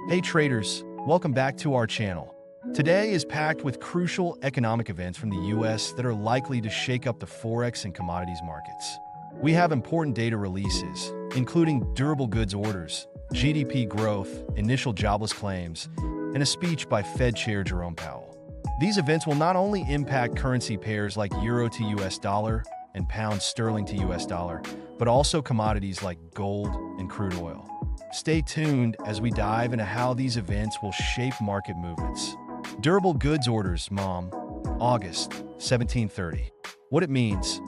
Hey traders, welcome back to our channel. Today is packed with crucial economic events from the US that are likely to shake up the Forex and commodities markets. We have important data releases, including durable goods orders, GDP growth, initial jobless claims, and a speech by Fed Chair Jerome Powell. These events will not only impact currency pairs like euro to US dollar and pound sterling to US dollar, but also commodities like gold and crude oil. Stay tuned as we dive into how these events will shape market movements. Durable goods orders, August 1730. What it means.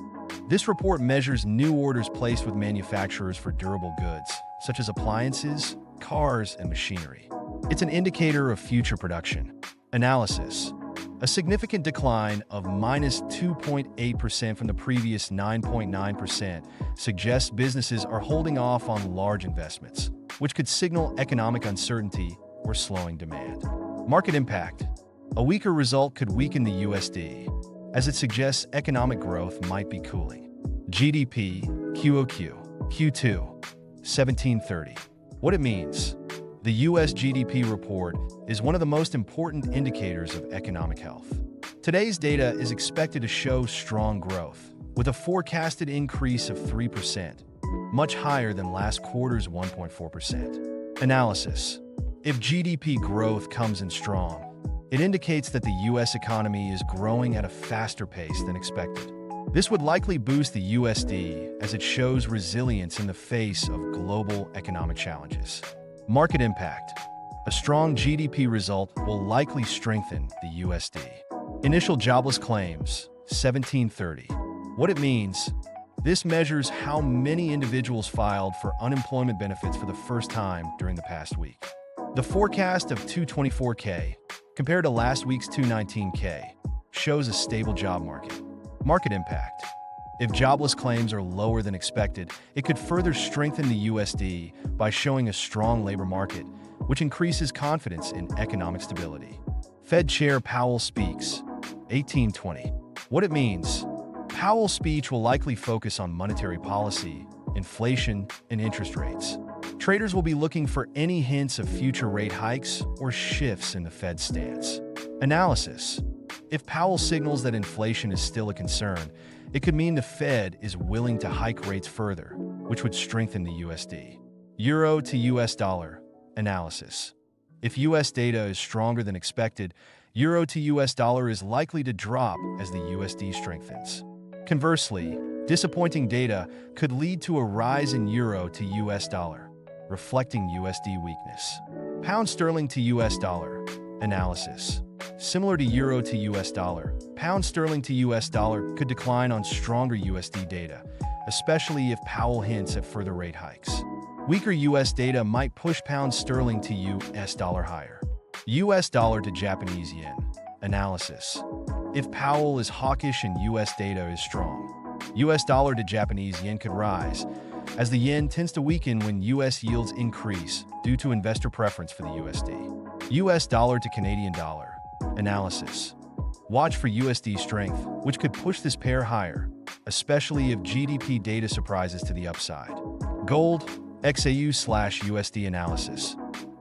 This report measures new orders placed with manufacturers for durable goods, such as appliances, cars, and machinery. It's an indicator of future production. Analysis. A significant decline of -2.8% from the previous 9.9% suggests businesses are holding off on large investments, which could signal economic uncertainty or slowing demand. Market impact. A weaker result could weaken the USD, as it suggests economic growth might be cooling. GDP, QOQ, Q2, 1730. What it means. The U.S. GDP report is one of the most important indicators of economic health. Today's data is expected to show strong growth, with a forecasted increase of 3%, much higher than last quarter's 1.4%. Analysis. If GDP growth comes in strong, it indicates that the U.S. economy is growing at a faster pace than expected. This would likely boost the USD as it shows resilience in the face of global economic challenges. Market impact. A strong GDP result will likely strengthen the USD. Initial jobless claims, 1730. What it means. This measures how many individuals filed for unemployment benefits for the first time during the past week. The forecast of 224K, compared to last week's 219K, shows a stable job market. Market impact. If jobless claims are lower than expected, it could further strengthen the USD by showing a strong labor market, which increases confidence in economic stability. Fed Chair Powell speaks, 1820. What it means. Powell's speech will likely focus on monetary policy, inflation, and interest rates. Traders will be looking for any hints of future rate hikes or shifts in the Fed's stance. Analysis. If Powell signals that inflation is still a concern, it could mean the Fed is willing to hike rates further, which would strengthen the USD. Euro to US dollar. Analysis. If US data is stronger than expected, euro to US dollar is likely to drop as the USD strengthens. Conversely, disappointing data could lead to a rise in euro to US dollar, reflecting USD weakness. Pound sterling to US dollar. Analysis. Similar to euro to US dollar, pound sterling to US dollar could decline on stronger USD data, especially if Powell hints at further rate hikes. Weaker US data might push pound sterling to US dollar higher. US dollar to Japanese yen. Analysis. If Powell is hawkish and US data is strong, US dollar to Japanese yen could rise, as the yen tends to weaken when US yields increase due to investor preference for the USD. US dollar to Canadian dollar. Analysis. Watch for USD strength, which could push this pair higher, especially if GDP data surprises to the upside. Gold, XAU/USD analysis.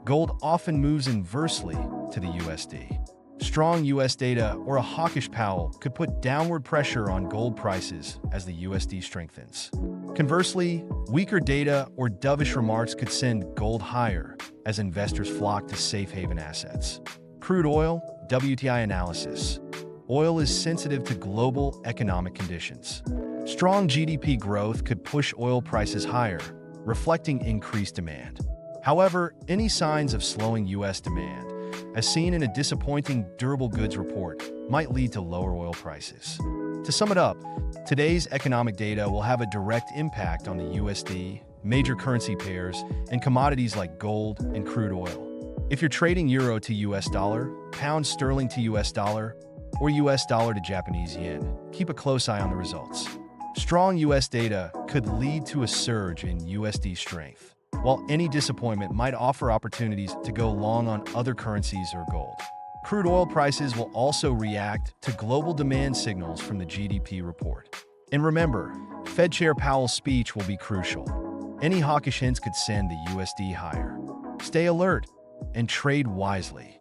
Gold often moves inversely to the USD. Strong US data or a hawkish Powell could put downward pressure on gold prices as the USD strengthens. Conversely, weaker data or dovish remarks could send gold higher as investors flock to safe haven assets. Crude oil, WTI analysis. Oil is sensitive to global economic conditions. Strong GDP growth could push oil prices higher, reflecting increased demand. However, any signs of slowing US demand, as seen in a disappointing durable goods report, might lead to lower oil prices. To sum it up, today's economic data will have a direct impact on the USD, major currency pairs, and commodities like gold and crude oil. If you're trading euro to US dollar, pound sterling to US dollar, or US dollar to Japanese yen, keep a close eye on the results. Strong US data could lead to a surge in USD strength, while any disappointment might offer opportunities to go long on other currencies or gold. Crude oil prices will also react to global demand signals from the GDP report. And remember, Fed Chair Powell's speech will be crucial. Any hawkish hints could send the USD higher. Stay alert. and trade wisely.